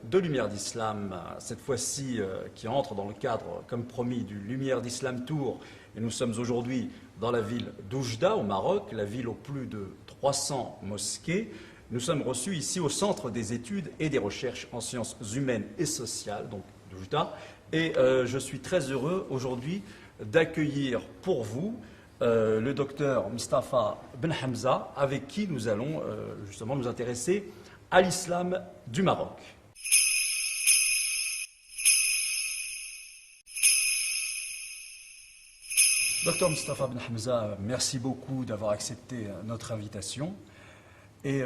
de Lumière d'Islam, cette fois-ci qui entre dans le cadre, comme promis, du Lumière d'Islam Tour. Et nous sommes aujourd'hui dans la ville d'Oujda, au Maroc, la ville aux plus de 300 mosquées. Nous sommes reçus ici au Centre des études et des recherches en sciences humaines et sociales, donc d'Oujda. Et je suis très heureux aujourd'hui d'accueillir pour vous le docteur Mustafa Ben Hamza, avec qui nous allons justement nous intéresser à l'islam du Maroc. Docteur Mustafa Ben Hamza, merci beaucoup d'avoir accepté notre invitation. Et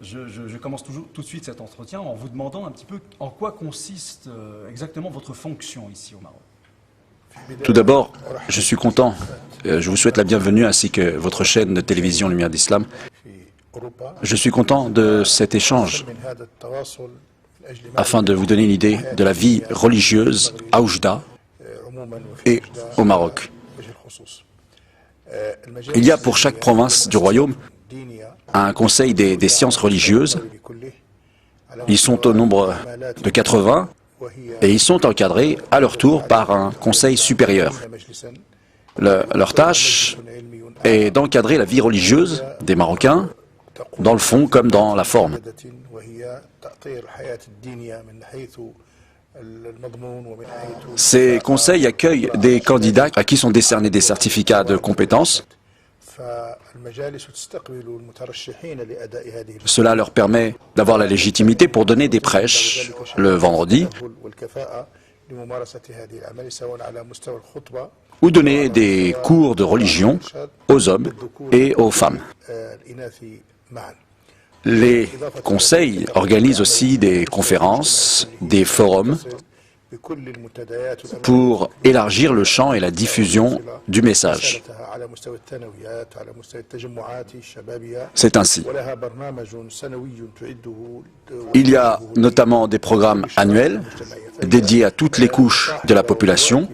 je commence tout de suite cet entretien en vous demandant un petit peu en quoi consiste exactement votre fonction ici au Maroc. Tout d'abord, je suis content. Je vous souhaite la bienvenue ainsi que votre chaîne de télévision Lumière d'Islam. Je suis content de cet échange afin de vous donner une idée de la vie religieuse à Oujda et au Maroc. Il y a pour chaque province du royaume un conseil des sciences religieuses. Ils sont au nombre de 80 et ils sont encadrés à leur tour par un conseil supérieur. Leur tâche est d'encadrer la vie religieuse des Marocains, dans le fond comme dans la forme. Ces conseils accueillent des candidats à qui sont décernés des certificats de compétences. Cela leur permet d'avoir la légitimité pour donner des prêches le vendredi ou donner des cours de religion aux hommes et aux femmes. Les conseils organisent aussi des conférences, des forums pour élargir le champ et la diffusion du message. C'est ainsi. Il y a notamment des programmes annuels dédiés à toutes les couches de la population.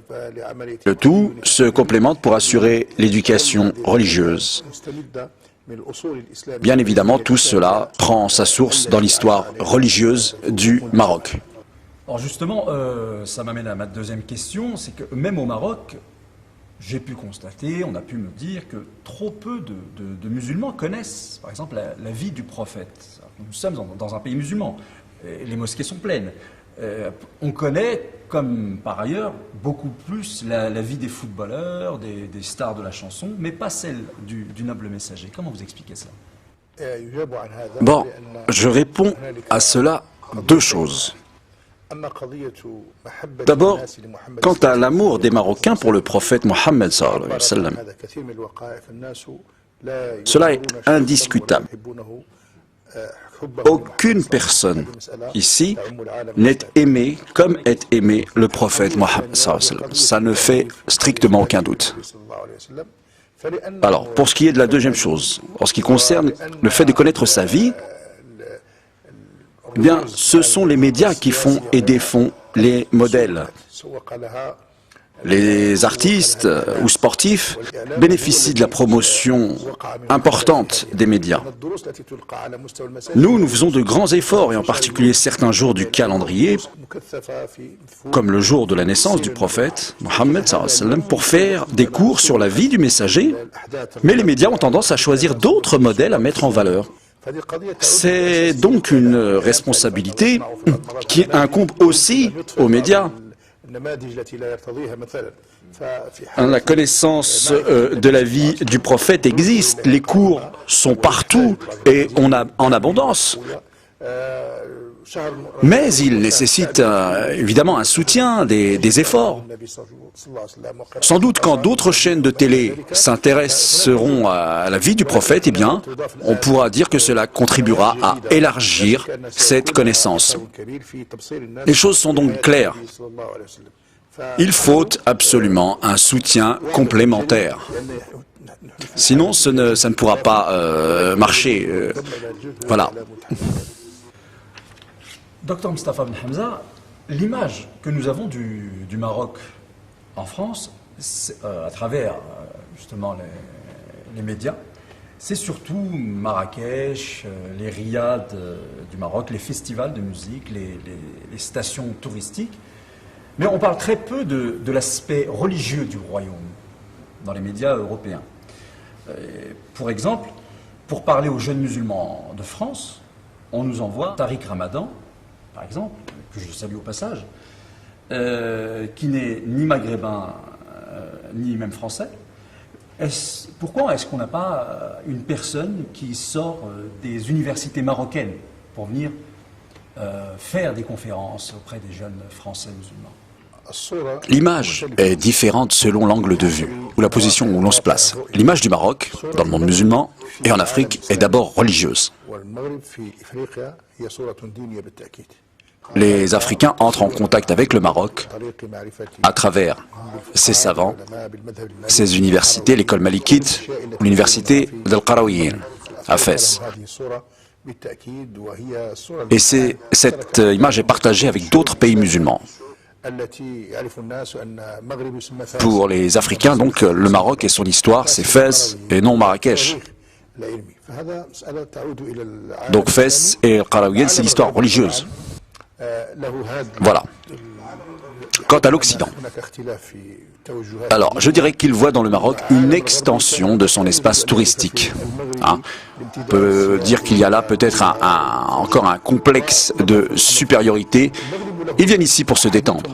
Le tout se complémente pour assurer l'éducation religieuse. Bien évidemment, tout cela prend sa source dans l'histoire religieuse du Maroc. Alors justement, ça m'amène à ma deuxième question, c'est que même au Maroc, j'ai pu constater, on a pu me dire que trop peu de musulmans connaissent, par exemple, la vie du prophète. Nous sommes dans un pays musulman, les mosquées sont pleines. On connaît, comme par ailleurs, beaucoup plus la vie des footballeurs, des stars de la chanson, mais pas celle du noble messager. Comment vous expliquez ça? Bon, je réponds à cela deux choses. D'abord, quant à l'amour des Marocains pour le prophète Mohammed, cela est indiscutable. Aucune personne ici n'est aimée comme est aimé le prophète Mohammed. Ça ne fait strictement aucun doute. Alors, pour ce qui est de la deuxième chose, en ce qui concerne le fait de connaître sa vie, eh bien, ce sont les médias qui font et défont les modèles. Les artistes ou sportifs bénéficient de la promotion importante des médias. Nous faisons de grands efforts, et en particulier certains jours du calendrier, comme le jour de la naissance du prophète Mohammed, pour faire des cours sur la vie du messager, mais les médias ont tendance à choisir d'autres modèles à mettre en valeur. C'est donc une responsabilité qui incombe aussi aux médias. La connaissance de la vie du prophète existe, les cours sont partout et on a en abondance. Mais il nécessite évidemment un soutien, des efforts. Sans doute quand d'autres chaînes de télé s'intéresseront à la vie du prophète, eh bien, on pourra dire que cela contribuera à élargir cette connaissance. Les choses sont donc claires. Il faut absolument un soutien complémentaire. Sinon, ça ne pourra pas marcher. Voilà. Docteur Mustafa Ben Hamza, l'image que nous avons du Maroc en France, à travers justement les médias, c'est surtout Marrakech, les riads du Maroc, les festivals de musique, les stations touristiques. Mais on parle très peu de l'aspect religieux du royaume dans les médias européens. Pour exemple, pour parler aux jeunes musulmans de France, on nous envoie Tariq Ramadan, par exemple, que je salue au passage, qui n'est ni maghrébin, ni même français. Pourquoi est-ce qu'on n'a pas une personne qui sort des universités marocaines pour venir faire des conférences auprès des jeunes français musulmans? L'image est différente selon l'angle de vue ou la position où l'on se place. L'image du Maroc, dans le monde musulman et en Afrique, est d'abord religieuse. Les Africains entrent en contact avec le Maroc à travers ses savants, ses universités, l'école malikite ou l'université d'Al Qarawiyyin à Fès. Et cette image est partagée avec d'autres pays musulmans. Pour les Africains, donc, le Maroc et son histoire, c'est Fès et non Marrakech. Donc Fès et Al Qarawiyyin, c'est l'histoire religieuse. Voilà. Quant à l'Occident, alors je dirais qu'il voit dans le Maroc une extension de son espace touristique. On peut dire qu'il y a là peut-être encore un complexe de supériorité. Ils viennent ici pour se détendre.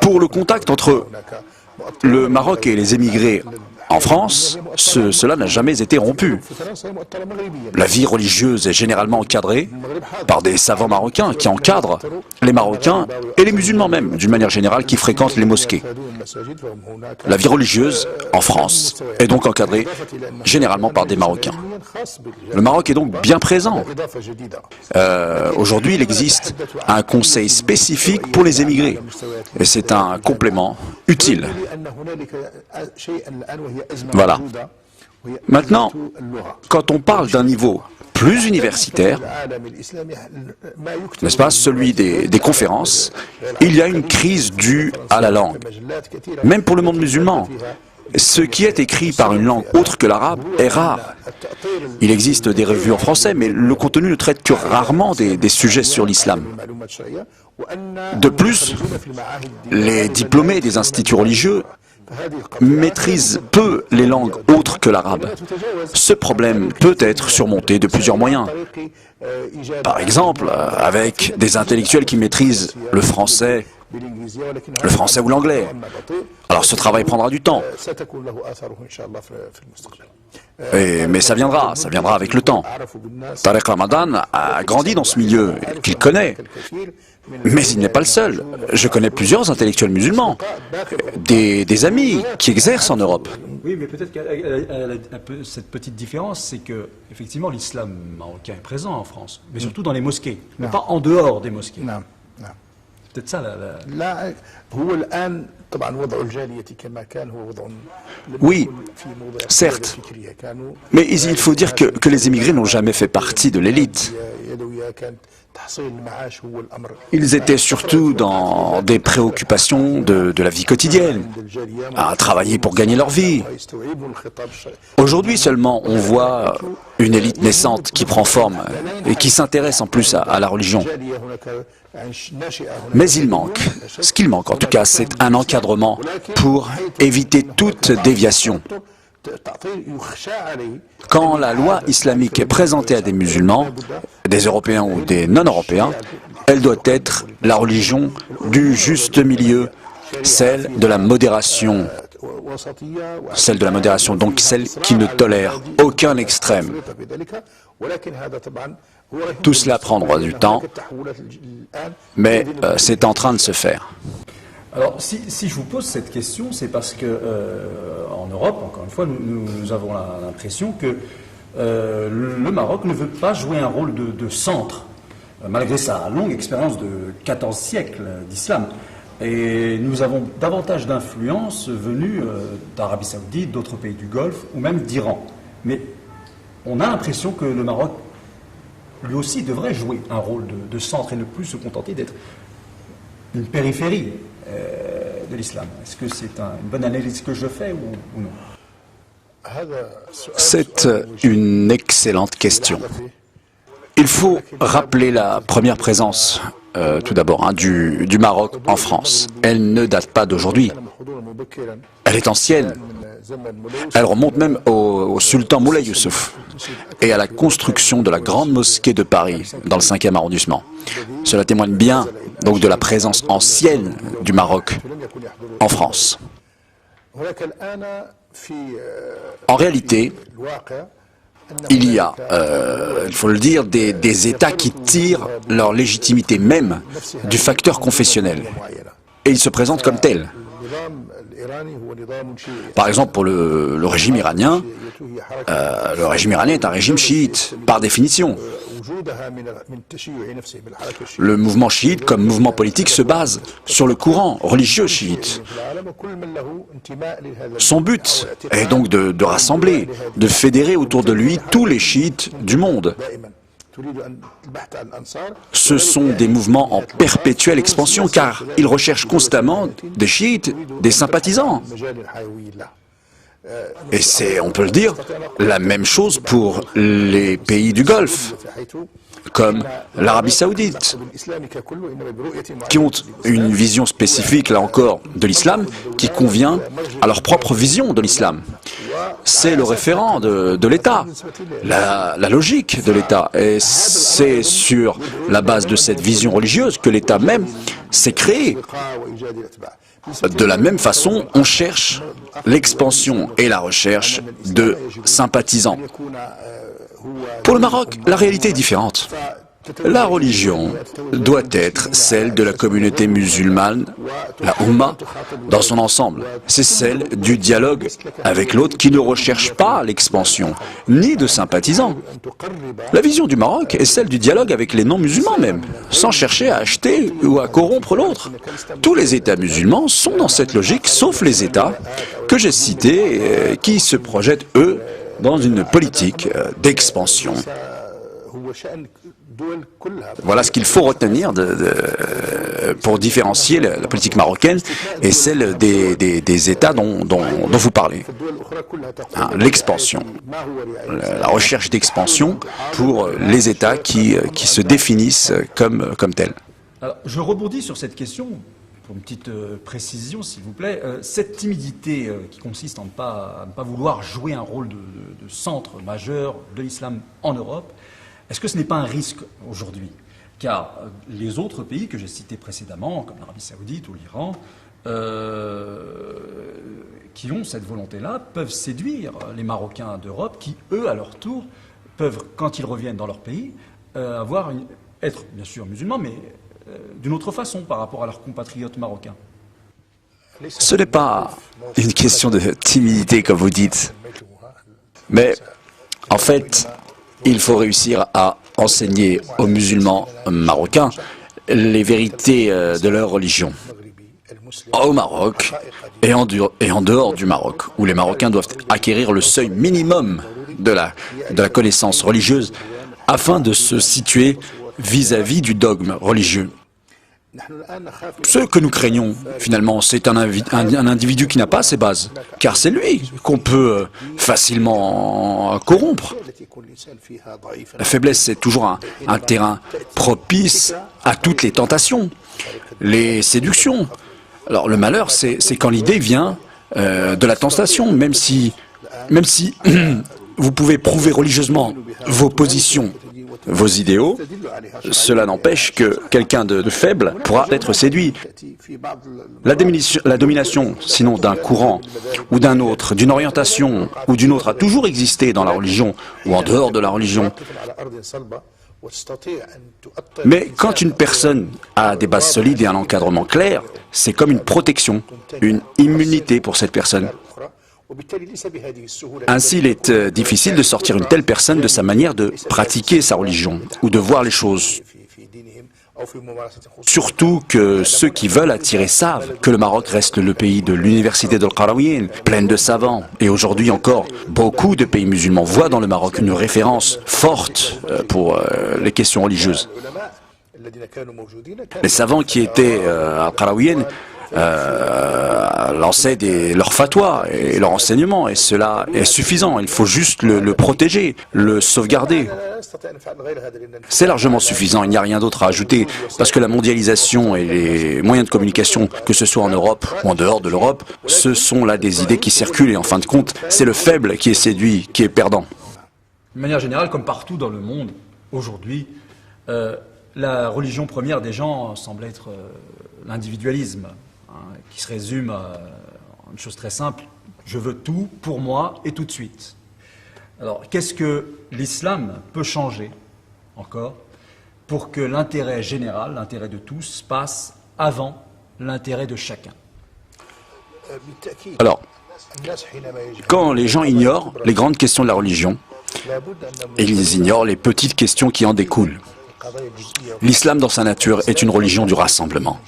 Pour le contact entre le Maroc et les émigrés en France, cela n'a jamais été rompu. La vie religieuse est généralement encadrée par des savants marocains qui encadrent les Marocains et les musulmans même, d'une manière générale, qui fréquentent les mosquées. La vie religieuse en France est donc encadrée généralement par des Marocains. Le Maroc est donc bien présent. Aujourd'hui, il existe un conseil spécifique pour les émigrés et c'est un complément utile. Voilà. Maintenant, quand on parle d'un niveau plus universitaire, n'est-ce pas, celui des conférences, il y a une crise due à la langue. Même pour le monde musulman, ce qui est écrit par une langue autre que l'arabe est rare. Il existe des revues en français, mais le contenu ne traite que rarement des sujets sur l'islam. De plus, les diplômés des instituts religieux maîtrisent peu les langues autres que l'arabe. Ce problème peut être surmonté de plusieurs moyens. Par exemple, avec des intellectuels qui maîtrisent le français ou l'anglais. Alors ce travail prendra du temps. Mais ça viendra avec le temps. Tariq Ramadan a grandi dans ce milieu qu'il connaît. Mais il n'est pas le seul. Je connais plusieurs intellectuels musulmans, des amis qui exercent en Europe. Oui, mais peut-être cette petite différence, c'est que effectivement l'islam marocain est présent en France, mais surtout dans les mosquées, mais pas en dehors des mosquées. C'est peut-être ça Oui, certes. Mais il faut dire que les immigrés n'ont jamais fait partie de l'élite. Ils étaient surtout dans des préoccupations de la vie quotidienne, à travailler pour gagner leur vie. Aujourd'hui seulement, on voit une élite naissante qui prend forme et qui s'intéresse en plus à la religion. Mais ce qu'il manque en tout cas, c'est un encadrement pour éviter toute déviation. Quand la loi islamique est présentée à des musulmans, des Européens ou des non-Européens, elle doit être la religion du juste milieu, celle de la modération. Celle de la modération, donc celle qui ne tolère aucun extrême. Tout cela prendra du temps, mais c'est en train de se faire. Alors, si je vous pose cette question, c'est parce que en Europe, encore une fois, nous avons l'impression que le Maroc ne veut pas jouer un rôle de centre, malgré sa longue expérience de 14 siècles d'islam. Et nous avons davantage d'influence venue d'Arabie Saoudite, d'autres pays du Golfe, ou même d'Iran. Mais on a l'impression que le Maroc, lui aussi, devrait jouer un rôle de centre et ne plus se contenter d'être une périphérie de l'islam. Est-ce que c'est une bonne analyse que je fais ou non? C'est une excellente question. Il faut rappeler la première présence, tout d'abord, du Maroc en France. Elle ne date pas d'aujourd'hui. Elle est ancienne. Elle remonte même au sultan Moulay Youssouf et à la construction de la grande mosquée de Paris, dans le 5e arrondissement. Cela témoigne bien donc de la présence ancienne du Maroc en France. En réalité, il y a, il faut le dire, des États qui tirent leur légitimité même du facteur confessionnel. Et ils se présentent comme tels. Par exemple, pour le régime iranien est un régime chiite, par définition. Le mouvement chiite, comme mouvement politique, se base sur le courant religieux chiite. Son but est donc de rassembler, de fédérer autour de lui tous les chiites du monde. Ce sont des mouvements en perpétuelle expansion car ils recherchent constamment des chiites, des sympathisants. Et c'est, on peut le dire, la même chose pour les pays du Golfe, comme l'Arabie Saoudite, qui ont une vision spécifique, là encore, de l'islam, qui convient à leur propre vision de l'islam. C'est le référent de l'État, la logique de l'État. Et c'est sur la base de cette vision religieuse que l'État même s'est créé. De la même façon, on cherche l'expansion et la recherche de sympathisants. Pour le Maroc, la réalité est différente. La religion doit être celle de la communauté musulmane, la Oumma, dans son ensemble. C'est celle du dialogue avec l'autre qui ne recherche pas l'expansion, ni de sympathisants. La vision du Maroc est celle du dialogue avec les non-musulmans même, sans chercher à acheter ou à corrompre l'autre. Tous les États musulmans sont dans cette logique, sauf les États que j'ai cités, qui se projettent, eux, dans une politique d'expansion. Voilà ce qu'il faut retenir pour différencier la politique marocaine et celle des États dont vous parlez. L'expansion, la recherche d'expansion pour les États qui se définissent comme tels. Alors, je rebondis sur cette question, pour une petite précision s'il vous plaît. Cette timidité qui consiste à ne pas vouloir jouer un rôle de centre majeur de l'islam en Europe, est-ce que ce n'est pas un risque aujourd'hui? Car les autres pays que j'ai cités précédemment, comme l'Arabie Saoudite ou l'Iran, qui ont cette volonté-là, peuvent séduire les Marocains d'Europe qui, eux, à leur tour, peuvent, quand ils reviennent dans leur pays, être bien sûr musulmans, mais d'une autre façon par rapport à leurs compatriotes marocains. Ce n'est pas une question de timidité, comme vous dites, mais en fait, il faut réussir à enseigner aux musulmans marocains les vérités de leur religion. Au Maroc et en dehors du Maroc, où les Marocains doivent acquérir le seuil minimum de la connaissance religieuse afin de se situer vis-à-vis du dogme religieux. Ce que nous craignons, finalement, c'est un individu qui n'a pas ses bases, car c'est lui qu'on peut facilement corrompre. La faiblesse, c'est toujours un terrain propice à toutes les tentations, les séductions. Alors le malheur, c'est quand l'idée vient de la tentation, même si vous pouvez prouver religieusement vos positions, vos idéaux, cela n'empêche que quelqu'un de faible pourra être séduit. La domination, sinon d'un courant ou d'un autre, d'une orientation ou d'une autre, a toujours existé dans la religion ou en dehors de la religion. Mais quand une personne a des bases solides et un encadrement clair, c'est comme une protection, une immunité pour cette personne. Ainsi, il est difficile de sortir une telle personne de sa manière de pratiquer sa religion ou de voir les choses. Surtout que ceux qui veulent attirer savent que le Maroc reste le pays de l'université d'Al-Qarawiyyin, pleine de savants. Et aujourd'hui encore, beaucoup de pays musulmans voient dans le Maroc une référence forte pour les questions religieuses. Les savants qui étaient à Qarawiyyin lançaient leurs fatwas et leurs enseignements, et cela est suffisant. Il faut juste le protéger, le sauvegarder. C'est largement suffisant, il n'y a rien d'autre à ajouter, parce que la mondialisation et les moyens de communication, que ce soit en Europe ou en dehors de l'Europe, ce sont là des idées qui circulent, et en fin de compte, c'est le faible qui est séduit, qui est perdant. De manière générale, comme partout dans le monde, aujourd'hui, la religion première des gens semble être l'individualisme, qui se résume à une chose très simple: je veux tout pour moi et tout de suite. Alors, qu'est-ce que l'islam peut changer encore pour que l'intérêt général, l'intérêt de tous, passe avant l'intérêt de chacun? Alors, quand les gens ignorent les grandes questions de la religion, et ils ignorent les petites questions qui en découlent, l'islam dans sa nature est une religion du rassemblement.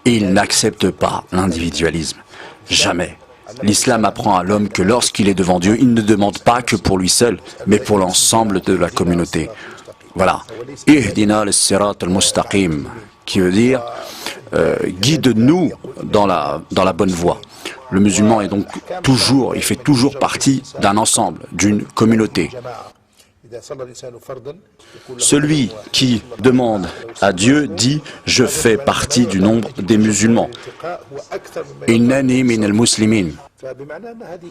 Et il n'accepte pas l'individualisme. Jamais. L'islam apprend à l'homme que lorsqu'il est devant Dieu, il ne demande pas que pour lui seul, mais pour l'ensemble de la communauté. Voilà. Ihdina lis-sirat al-mustaqim, qui veut dire guide-nous dans la bonne voie. Le musulman est donc toujours, il fait toujours partie d'un ensemble, d'une communauté. Celui qui demande à Dieu dit « Je fais partie du nombre des musulmans ». Innani min al-muslimin.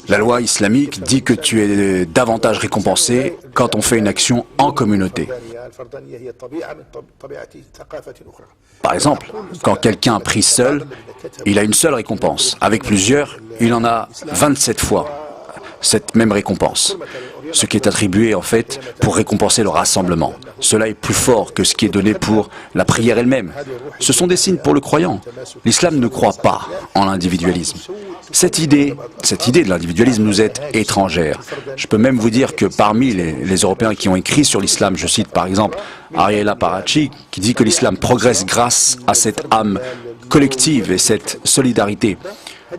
La loi islamique dit que tu es davantage récompensé quand on fait une action en communauté. Par exemple, quand quelqu'un prie seul, il a une seule récompense. Avec plusieurs, il en a 27 fois cette même récompense. Ce qui est attribué en fait pour récompenser le rassemblement. Cela est plus fort que ce qui est donné pour la prière elle-même. Ce sont des signes pour le croyant. L'islam ne croit pas en l'individualisme. Cette idée de l'individualisme nous est étrangère. Je peux même vous dire que parmi les Européens qui ont écrit sur l'islam, je cite par exemple Ariela Parachi, qui dit que l'islam progresse grâce à cette âme collective et cette solidarité.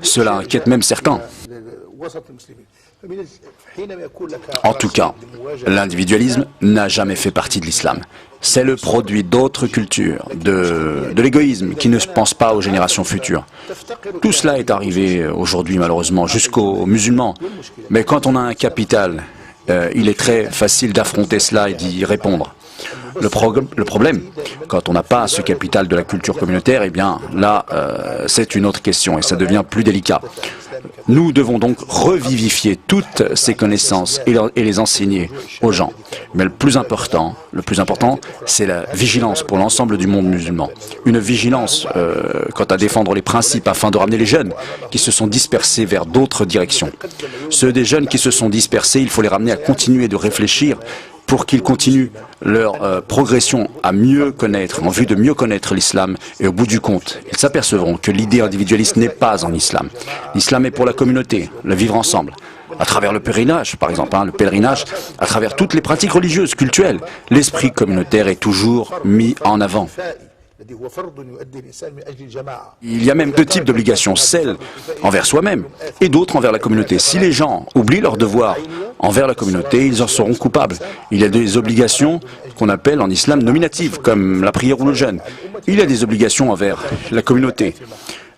Cela inquiète même certains. En tout cas, l'individualisme n'a jamais fait partie de l'islam. C'est le produit d'autres cultures, de l'égoïsme qui ne pense pas aux générations futures. Tout cela est arrivé aujourd'hui malheureusement jusqu'aux musulmans. Mais quand on a un capital, il est très facile d'affronter cela et d'y répondre. Le problème, quand on n'a pas ce capital de la culture communautaire, eh bien là, c'est une autre question et ça devient plus délicat. Nous devons donc revivifier toutes ces connaissances et les enseigner aux gens. Mais le plus important, c'est la vigilance pour l'ensemble du monde musulman. Une vigilance quant à défendre les principes afin de ramener les jeunes qui se sont dispersés vers d'autres directions. Ceux des jeunes qui se sont dispersés, il faut les ramener à continuer de réfléchir pour qu'ils continuent leur progression à mieux connaître, en vue de mieux connaître l'islam. Et au bout du compte, ils s'apercevront que l'idée individualiste n'est pas en islam. L'islam est pour la communauté, le vivre ensemble. À travers le pèlerinage, par exemple, le pèlerinage, à travers toutes les pratiques religieuses, cultuelles, l'esprit communautaire est toujours mis en avant. Il y a même deux types d'obligations, celles envers soi-même et d'autres envers la communauté. Si les gens oublient leurs devoirs envers la communauté, ils en seront coupables. Il y a des obligations qu'on appelle en islam nominatives, comme la prière ou le jeûne. Il y a des obligations envers la communauté.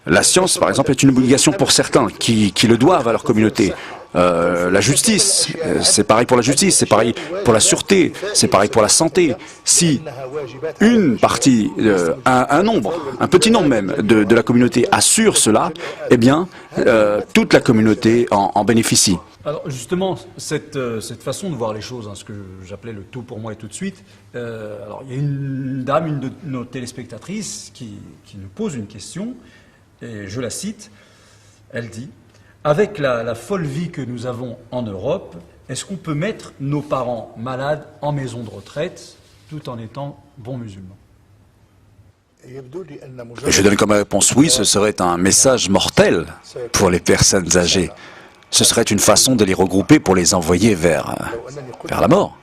La science, par exemple, est une obligation pour certains qui le doivent à leur communauté. La justice, c'est pareil pour la justice, c'est pareil pour la sûreté, c'est pareil pour la santé. Si une partie, un petit nombre même de la communauté assure cela, eh bien, toute la communauté en bénéficie. Alors justement, cette façon de voir les choses, ce que j'appelais le tout pour moi et tout de suite, alors il y a une dame, une de nos téléspectatrices, qui nous pose une question, et je la cite, elle dit: avec la folle vie que nous avons en Europe, est-ce qu'on peut mettre nos parents malades en maison de retraite tout en étant bons musulmans? Je donne comme réponse oui, ce serait un message mortel pour les personnes âgées. Ce serait une façon de les regrouper pour les envoyer vers la mort.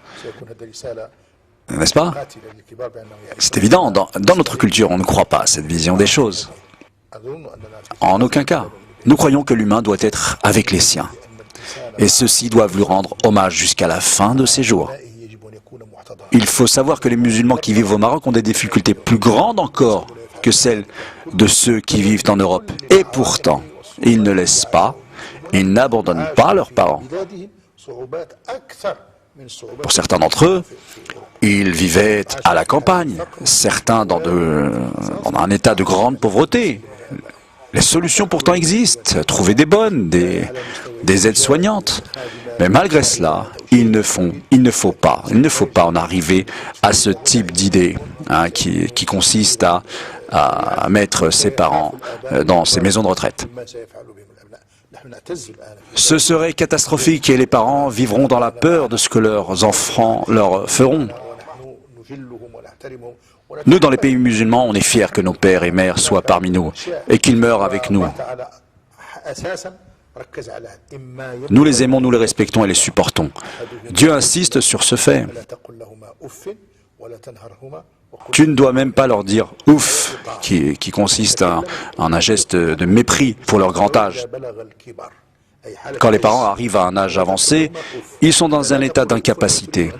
N'est-ce pas? C'est évident, dans notre culture, on ne croit pas à cette vision des choses. En aucun cas. Nous croyons que l'humain doit être avec les siens. Et ceux-ci doivent lui rendre hommage jusqu'à la fin de ses jours. Il faut savoir que les musulmans qui vivent au Maroc ont des difficultés plus grandes encore que celles de ceux qui vivent en Europe. Et pourtant, ils ne laissent pas, ils n'abandonnent pas leurs parents. Pour certains d'entre eux, ils vivaient à la campagne, certains dans un état de grande pauvreté. Les solutions pourtant existent, trouver des bonnes, des aides soignantes. Mais malgré cela, il ne faut pas en arriver à ce type d'idée qui consiste à mettre ses parents dans ces maisons de retraite. Ce serait catastrophique et les parents vivront dans la peur de ce que leurs enfants leur feront. Nous, dans les pays musulmans, on est fiers que nos pères et mères soient parmi nous et qu'ils meurent avec nous. Nous les aimons, nous les respectons et les supportons. Dieu insiste sur ce fait. Tu ne dois même pas leur dire « ouf », qui consiste en un geste de mépris pour leur grand âge. Quand les parents arrivent à un âge avancé, ils sont dans un état d'incapacité.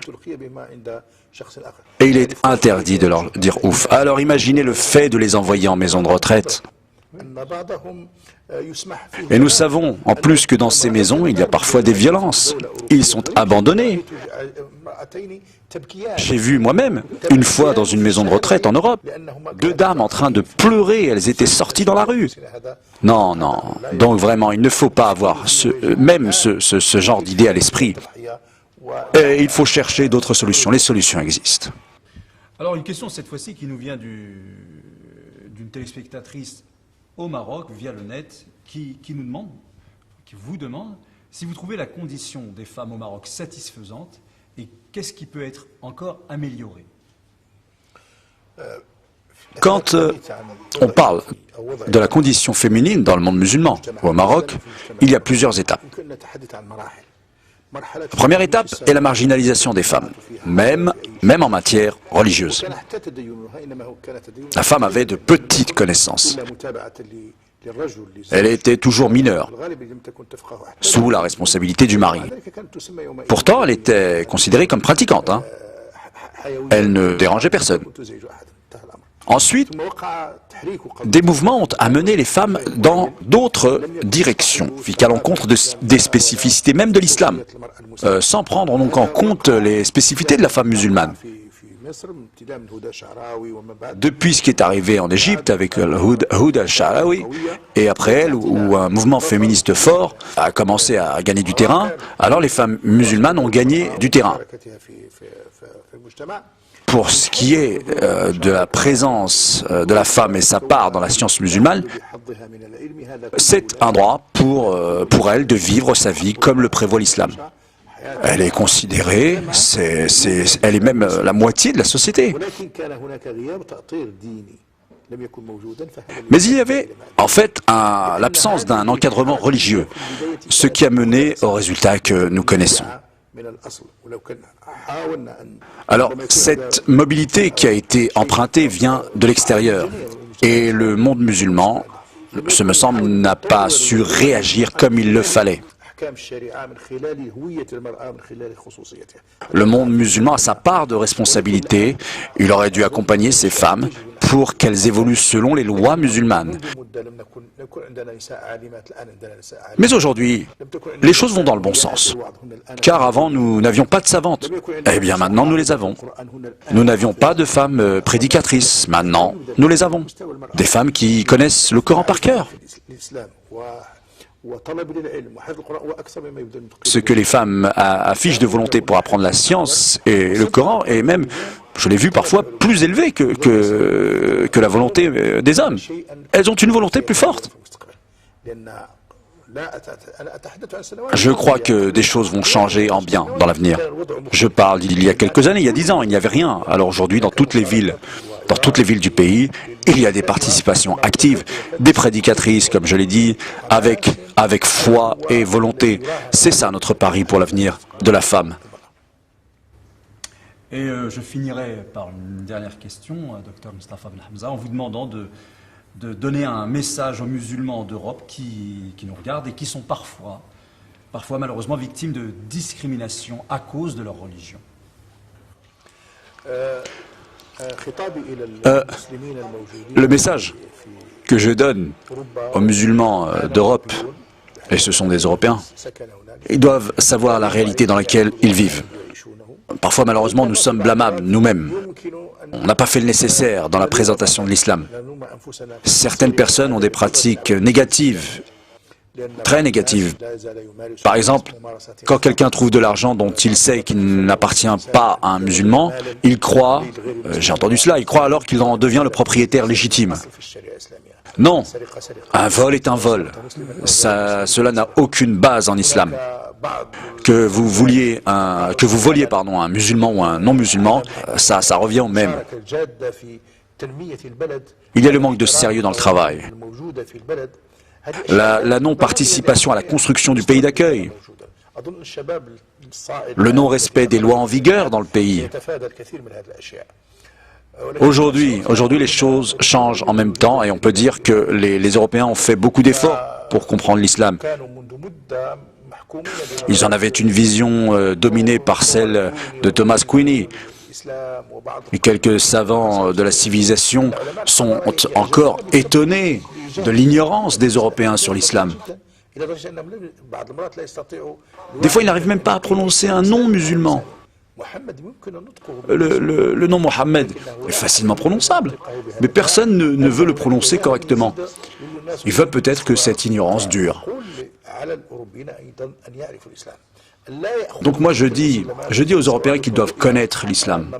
Et il est interdit de leur dire « ouf ». Alors imaginez le fait de les envoyer en maison de retraite. Et nous savons, en plus, que dans ces maisons, il y a parfois des violences. Ils sont abandonnés. J'ai vu moi-même, une fois dans une maison de retraite en Europe, 2 dames en train de pleurer, elles étaient sorties dans la rue. Non, non, donc vraiment, il ne faut pas avoir ce genre d'idée à l'esprit. Et il faut chercher d'autres solutions, les solutions existent. Alors une question cette fois-ci qui nous vient d'une téléspectatrice au Maroc, via le net, qui vous demande si vous trouvez la condition des femmes au Maroc satisfaisante et qu'est-ce qui peut être encore amélioré. Quand on parle de la condition féminine dans le monde musulman ou au Maroc, il y a plusieurs étapes. La première étape est la marginalisation des femmes, même en matière religieuse. La femme avait de petites connaissances. Elle était toujours mineure, sous la responsabilité du mari. Pourtant, elle était considérée comme pratiquante. Elle ne dérangeait personne. Ensuite, des mouvements ont amené les femmes dans d'autres directions, à l'encontre des spécificités même de l'islam, sans prendre donc en compte les spécificités de la femme musulmane. Depuis ce qui est arrivé en Égypte avec Houd al-Sha'rawi, et après elle, où un mouvement féministe fort a commencé à gagner du terrain, alors les femmes musulmanes ont gagné du terrain. Pour ce qui est de la présence de la femme et sa part dans la science musulmane, c'est un droit pour elle de vivre sa vie comme le prévoit l'islam. Elle est considérée, elle est même la moitié de la société. Mais il y avait en fait l'absence d'un encadrement religieux, ce qui a mené au résultat que nous connaissons. Alors, cette mobilité qui a été empruntée vient de l'extérieur. Et le monde musulman, ce me semble, n'a pas su réagir comme il le fallait. Le monde musulman a sa part de responsabilité. Il aurait dû accompagner ces femmes pour qu'elles évoluent selon les lois musulmanes. Mais aujourd'hui, les choses vont dans le bon sens. Car avant, nous n'avions pas de savantes. Eh bien, maintenant, nous les avons. Nous n'avions pas de femmes prédicatrices. Maintenant, nous les avons. Des femmes qui connaissent le Coran par cœur. Ce que les femmes affichent de volonté pour apprendre la science et le Coran est même, je l'ai vu parfois, plus élevé que la volonté des hommes. Elles ont une volonté plus forte. Je crois que des choses vont changer en bien dans l'avenir. Je parle d'il y a quelques années, il y a 10 ans, il n'y avait rien. Alors aujourd'hui, dans toutes les villes du pays, il y a des participations actives, des prédicatrices, comme je l'ai dit, avec foi et volonté. C'est ça notre pari pour l'avenir de la femme. Et je finirai par une dernière question, Dr Mustafa Ben Hamza, en vous demandant de donner un message aux musulmans d'Europe qui nous regardent et qui sont parfois malheureusement victimes de discrimination à cause de leur religion. Le message que je donne aux musulmans d'Europe, et ce sont des Européens, ils doivent savoir la réalité dans laquelle ils vivent. Parfois, malheureusement, nous sommes blâmables nous-mêmes. On n'a pas fait le nécessaire dans la présentation de l'islam. Certaines personnes ont des pratiques négatives, très négatives. Par exemple, quand quelqu'un trouve de l'argent dont il sait qu'il n'appartient pas à un musulman, il croit, j'ai entendu cela, il croit alors qu'il en devient le propriétaire légitime. Non, un vol est un vol. Cela n'a aucune base en islam. Que vous voliez un musulman ou un non-musulman, ça revient au même. Il y a le manque de sérieux dans le travail. La non-participation à la construction du pays d'accueil, le non-respect des lois en vigueur dans le pays. Aujourd'hui, les choses changent en même temps et on peut dire que les Européens ont fait beaucoup d'efforts pour comprendre l'islam. Ils en avaient une vision dominée par celle de Thomas Queenie. Et quelques savants de la civilisation sont encore étonnés de l'ignorance des Européens sur l'islam. Des fois, ils n'arrivent même pas à prononcer un nom musulman. Le nom Mohammed est facilement prononçable, mais personne ne veut le prononcer correctement. Ils veulent peut-être que cette ignorance dure. Donc moi je dis aux Européens qu'ils doivent connaître l'islam,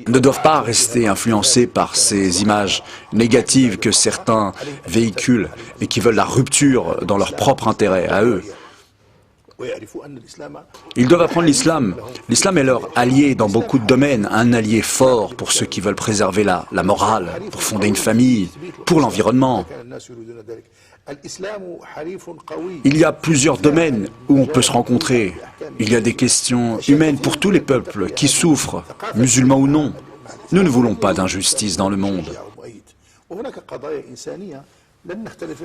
ne doivent pas rester influencés par ces images négatives que certains véhiculent et qui veulent la rupture dans leur propre intérêt à eux. Ils doivent apprendre l'islam. L'islam est leur allié dans beaucoup de domaines, un allié fort pour ceux qui veulent préserver la morale, pour fonder une famille, pour l'environnement. Il y a plusieurs domaines où on peut se rencontrer. Il y a des questions humaines pour tous les peuples qui souffrent, musulmans ou non. Nous ne voulons pas d'injustice dans le monde.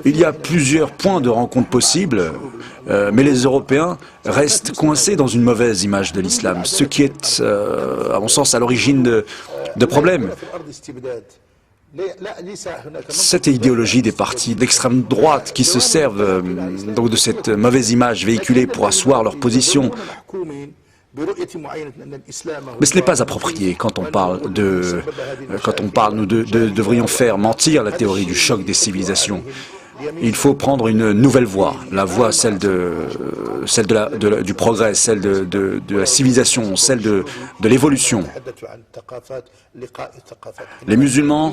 Il y a plusieurs points de rencontre possibles, mais les Européens restent coincés dans une mauvaise image de l'islam, ce qui est, à mon sens, à l'origine de problèmes. Cette idéologie des partis d'extrême droite qui se servent donc de cette mauvaise image véhiculée pour asseoir leur position. Mais ce n'est pas approprié quand on parle nous devrions faire mentir la théorie du choc des civilisations. Il faut prendre une nouvelle voie, la voie du progrès, celle de la civilisation, celle de l'évolution. Les musulmans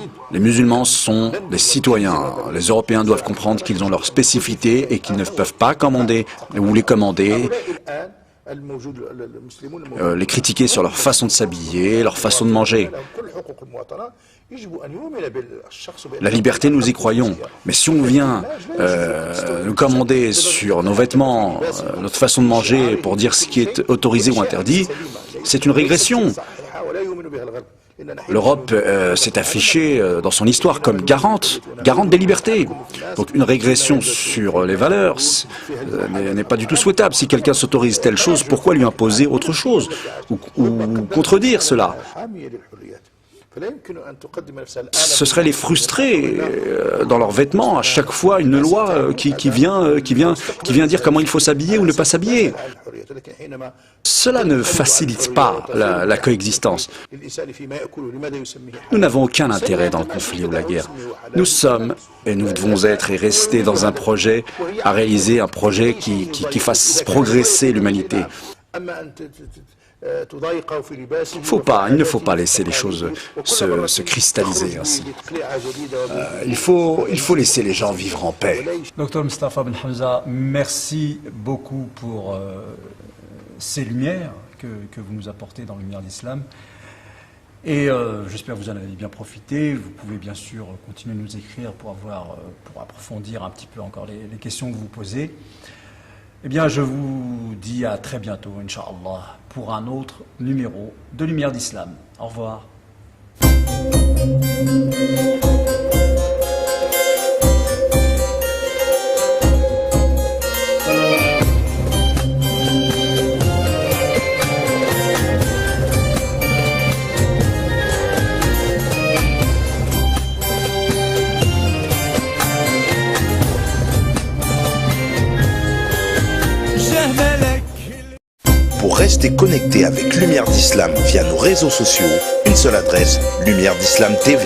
sont des citoyens. Les Européens doivent comprendre qu'ils ont leurs spécificités et qu'ils ne peuvent pas commander ou les commander. Les critiquer sur leur façon de s'habiller, leur façon de manger. La liberté, nous y croyons. Mais si on vient nous commander sur nos vêtements, notre façon de manger, pour dire ce qui est autorisé ou interdit, c'est une régression. L'Europe s'est affichée dans son histoire comme garante des libertés. Donc une régression sur les valeurs n'est pas du tout souhaitable. Si quelqu'un s'autorise telle chose, pourquoi lui imposer autre chose ou contredire cela? Ce serait les frustrer dans leurs vêtements, à chaque fois une loi qui vient dire comment il faut s'habiller ou ne pas s'habiller. Cela ne facilite pas la coexistence. Nous n'avons aucun intérêt dans le conflit ou la guerre. Nous sommes, et nous devons être et rester dans un projet, à réaliser un projet qui fasse progresser l'humanité. Il ne faut pas laisser les choses se cristalliser ainsi. Il faut laisser les gens vivre en paix. Docteur Mustafa Ben Hamza, merci beaucoup pour ces lumières que vous nous apportez dans le lumière d'Islam. Et j'espère que vous en avez bien profité. Vous pouvez bien sûr continuer de nous écrire pour approfondir un petit peu encore les questions que vous posez. Eh bien, je vous dis à très bientôt, Inch'Allah, pour un autre numéro de Lumière d'Islam. Au revoir. rester connectés avec Lumière d'Islam via nos réseaux sociaux. Une seule adresse, Lumière d'Islam TV.